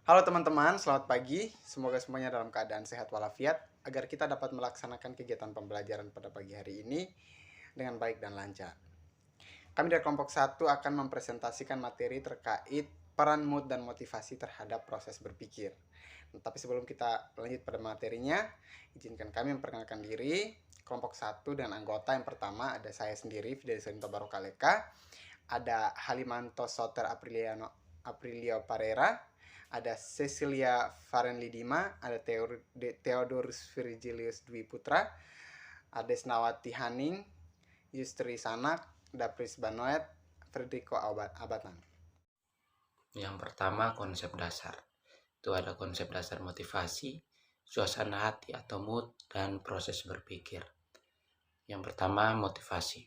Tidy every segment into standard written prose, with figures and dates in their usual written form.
Halo teman-teman, selamat pagi. Semoga semuanya dalam keadaan sehat walafiat agar kita dapat melaksanakan kegiatan pembelajaran pada pagi hari ini dengan baik dan lancar. Kami dari kelompok 1 akan mempresentasikan materi terkait peran mood dan motivasi terhadap proses berpikir. Tapi sebelum kita lanjut pada materinya, izinkan kami memperkenalkan diri. Kelompok 1 dengan anggota yang pertama ada saya sendiri, Fidelis Barokaleka, ada Halimanto Soter Aprilio Parera, ada Cecilia Farenlidima, ada Theodorus Virgilius Dwi Putra, ada Desnawati Haning, Yustri Sanak, Dapris Banoet, Federico Abatan. Yang pertama, konsep dasar. Itu ada konsep dasar motivasi, suasana hati atau mood, dan proses berpikir. Yang pertama, motivasi.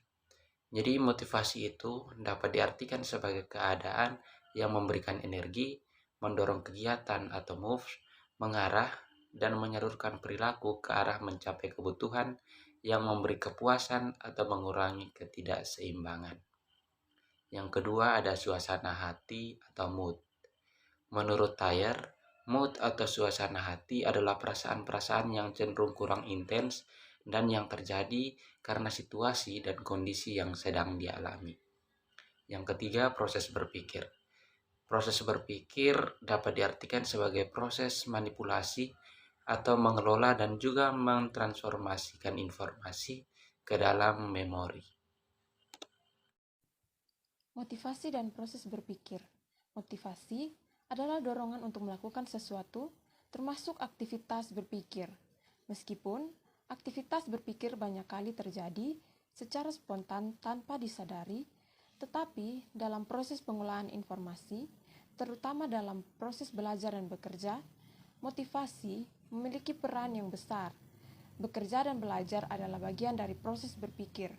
Jadi motivasi itu dapat diartikan sebagai keadaan yang memberikan energi, mendorong kegiatan atau moves, mengarah dan menyalurkan perilaku ke arah mencapai kebutuhan yang memberi kepuasan atau mengurangi ketidakseimbangan. Yang kedua ada suasana hati atau mood. Menurut Thayer, mood atau suasana hati adalah perasaan-perasaan yang cenderung kurang intens dan yang terjadi karena situasi dan kondisi yang sedang dialami. Yang ketiga, proses berpikir. Proses berpikir dapat diartikan sebagai proses manipulasi atau mengelola dan juga mentransformasikan informasi ke dalam memori. Motivasi dan proses berpikir. Motivasi adalah dorongan untuk melakukan sesuatu, termasuk aktivitas berpikir. Meskipun aktivitas berpikir banyak kali terjadi secara spontan tanpa disadari, tetapi dalam proses pengolahan informasi, terutama dalam proses belajar dan bekerja, motivasi memiliki peran yang besar. Bekerja dan belajar adalah bagian dari proses berpikir.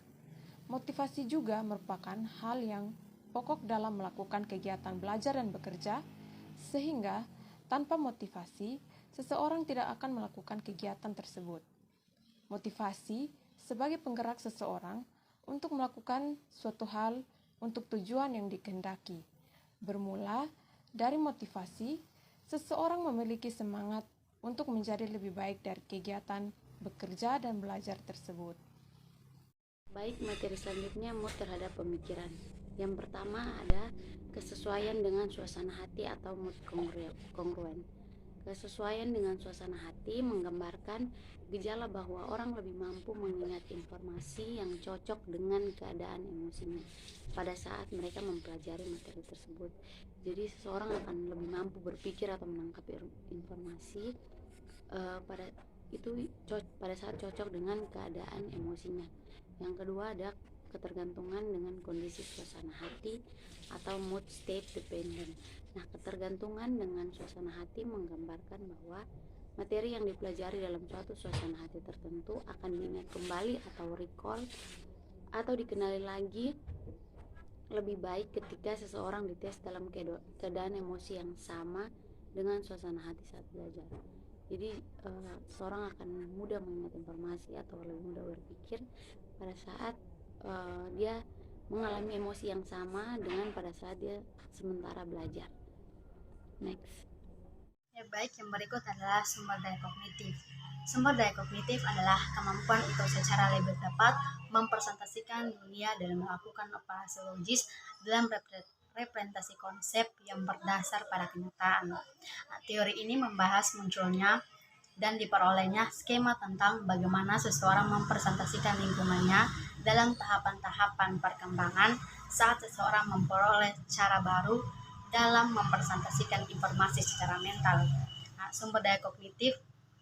Motivasi juga merupakan hal yang pokok dalam melakukan kegiatan belajar dan bekerja, sehingga tanpa motivasi, seseorang tidak akan melakukan kegiatan tersebut. Motivasi sebagai penggerak seseorang untuk melakukan suatu hal untuk tujuan yang dikehendaki. Bermula dari motivasi, seseorang memiliki semangat untuk menjadi lebih baik dari kegiatan bekerja dan belajar tersebut. Baik, materi selanjutnya mood terhadap pemikiran. Yang pertama ada kesesuaian dengan suasana hati atau mood kongruen. Kesesuaian dengan suasana hati menggambarkan gejala bahwa orang lebih mampu mengingat informasi yang cocok dengan keadaan emosinya pada saat mereka mempelajari materi tersebut. Jadi seseorang akan lebih mampu berpikir atau menangkap informasi pada saat cocok dengan keadaan emosinya. Yang kedua ada ketergantungan dengan kondisi suasana hati atau mood state dependent. Nah, ketergantungan dengan suasana hati menggambarkan bahwa materi yang dipelajari dalam suatu suasana hati tertentu akan diingat kembali atau recall atau dikenali lagi lebih baik ketika seseorang dites dalam keadaan emosi yang sama dengan suasana hati saat belajar. Jadi seseorang akan mudah mengingat informasi atau lebih mudah berpikir pada saat dia mengalami emosi yang sama dengan pada saat dia sementara belajar. Next. Ya, baik, yang berikut adalah sumber daya kognitif. Sumber daya kognitif adalah kemampuan untuk secara lebih tepat mempresentasikan dunia dan melakukan operasi logis dalam representasi konsep yang berdasar pada kenyataan. Nah, teori ini membahas munculnya dan diperolehnya skema tentang bagaimana seseorang mempresentasikan lingkungannya dalam tahapan-tahapan perkembangan saat seseorang memperoleh cara baru dalam mempresentasikan informasi secara mental. Nah, sumber daya kognitif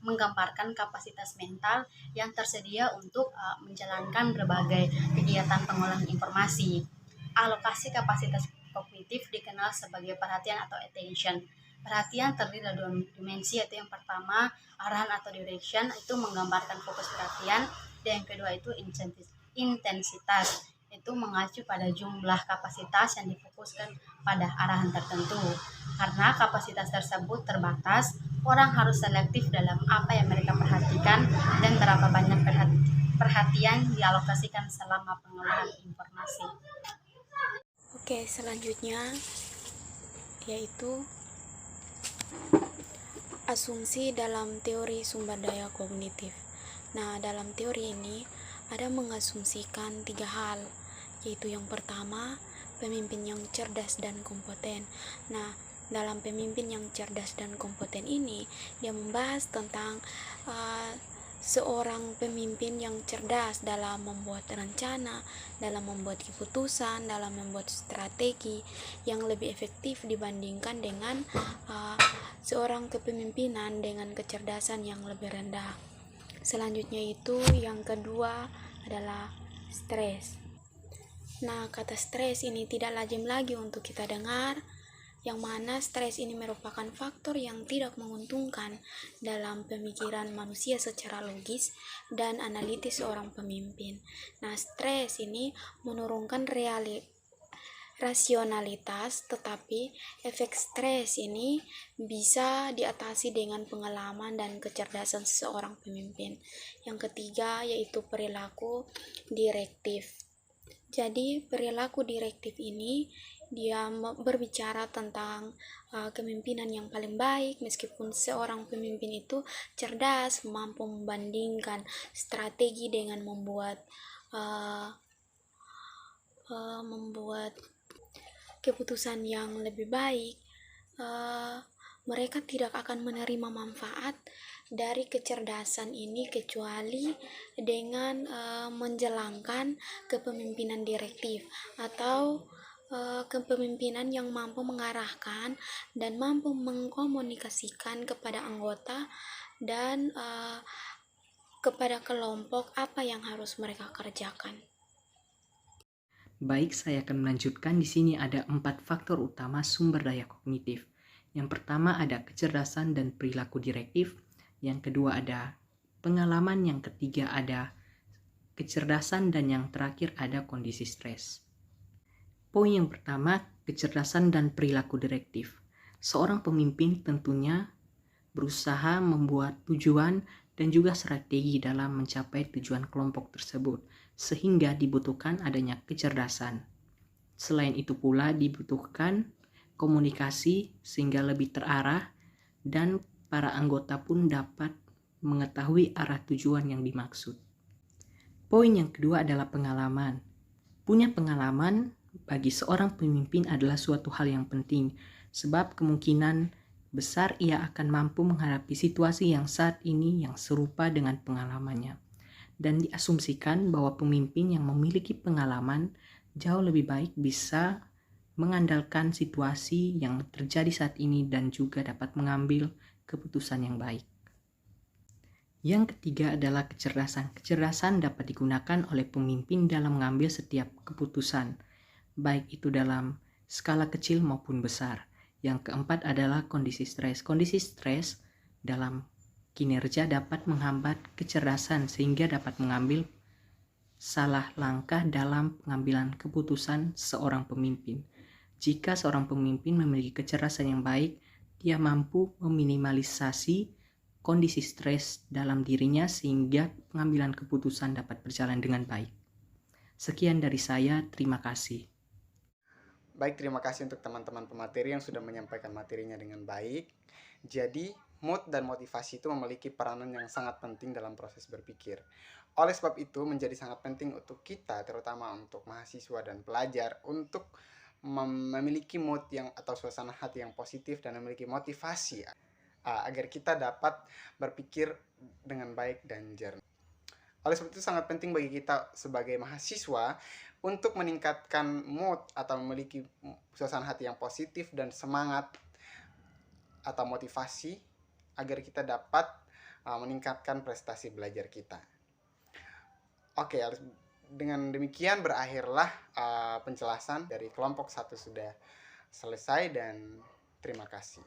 menggambarkan kapasitas mental yang tersedia untuk menjalankan berbagai kegiatan pengolahan informasi. Alokasi kapasitas kognitif dikenal sebagai perhatian atau attention. Perhatian terdiri dari dua dimensi, yaitu yang pertama arahan atau direction, itu menggambarkan fokus perhatian, dan yang kedua itu intensitas, itu mengacu pada jumlah kapasitas yang difokuskan pada arahan tertentu. Karena kapasitas tersebut terbatas, orang harus selektif dalam apa yang mereka perhatikan dan berapa banyak perhatian dialokasikan selama pengolahan informasi. Oke, selanjutnya yaitu Asumsi dalam teori sumber daya kognitif. Nah, dalam teori ini ada mengasumsikan 3 hal, yaitu yang pertama, pemimpin yang cerdas dan kompeten. Nah, dalam pemimpin yang cerdas dan kompeten ini, dia membahas tentang seorang pemimpin yang cerdas dalam membuat rencana, dalam membuat keputusan, dalam membuat strategi yang lebih efektif dibandingkan dengan seorang kepemimpinan dengan kecerdasan yang lebih rendah. Selanjutnya itu yang kedua adalah stres. Nah, kata stres ini tidak lazim lagi untuk kita dengar, yang mana stres ini merupakan faktor yang tidak menguntungkan dalam pemikiran manusia secara logis dan analitis seorang pemimpin. Nah, stres ini menurunkan rasionalitas, tetapi efek stres ini bisa diatasi dengan pengalaman dan kecerdasan seseorang pemimpin. Yang ketiga yaitu perilaku direktif. Jadi perilaku direktif ini dia berbicara tentang kepemimpinan yang paling baik, meskipun seorang pemimpin itu cerdas, mampu membandingkan strategi dengan membuat keputusan yang lebih baik, mereka tidak akan menerima manfaat dari kecerdasan ini kecuali dengan menjalankan kepemimpinan direktif atau kepemimpinan yang mampu mengarahkan dan mampu mengkomunikasikan kepada anggota dan kepada kelompok apa yang harus mereka kerjakan. Baik, saya akan melanjutkan. Di sini ada 4 faktor utama sumber daya kognitif. Yang pertama ada kecerdasan dan perilaku direktif. Yang kedua ada pengalaman. Yang ketiga ada kecerdasan. Dan yang terakhir ada kondisi stres. Poin yang pertama, kecerdasan dan perilaku direktif. Seorang pemimpin tentunya berusaha membuat tujuan dan juga strategi dalam mencapai tujuan kelompok tersebut, sehingga dibutuhkan adanya kecerdasan. Selain itu pula dibutuhkan komunikasi sehingga lebih terarah dan para anggota pun dapat mengetahui arah tujuan yang dimaksud. Poin yang kedua adalah pengalaman. Punya pengalaman bagi seorang pemimpin adalah suatu hal yang penting, sebab kemungkinan besar ia akan mampu menghadapi situasi yang saat ini yang serupa dengan pengalamannya. Dan diasumsikan bahwa pemimpin yang memiliki pengalaman jauh lebih baik bisa mengandalkan situasi yang terjadi saat ini dan juga dapat mengambil keputusan yang baik. Yang ketiga adalah kecerdasan. Kecerdasan dapat digunakan oleh pemimpin dalam mengambil setiap keputusan, baik itu dalam skala kecil maupun besar. Yang keempat adalah kondisi stres. Kondisi stres dalam kinerja dapat menghambat kecerdasan sehingga dapat mengambil salah langkah dalam pengambilan keputusan seorang pemimpin. Jika seorang pemimpin memiliki kecerdasan yang baik, dia mampu meminimalisasi kondisi stres dalam dirinya sehingga pengambilan keputusan dapat berjalan dengan baik. Sekian dari saya, terima kasih. Baik, terima kasih untuk teman-teman pemateri yang sudah menyampaikan materinya dengan baik. Jadi, mood dan motivasi itu memiliki peranan yang sangat penting dalam proses berpikir. Oleh sebab itu, menjadi sangat penting untuk kita, terutama untuk mahasiswa dan pelajar, untuk memiliki mood yang atau suasana hati yang positif dan memiliki motivasi agar kita dapat berpikir dengan baik dan jernih. Oleh sebab itu sangat penting bagi kita sebagai mahasiswa untuk meningkatkan mood atau memiliki suasana hati yang positif dan semangat atau motivasi agar kita dapat meningkatkan prestasi belajar kita. Oke, dengan demikian berakhirlah penjelasan dari kelompok 1 sudah selesai dan terima kasih.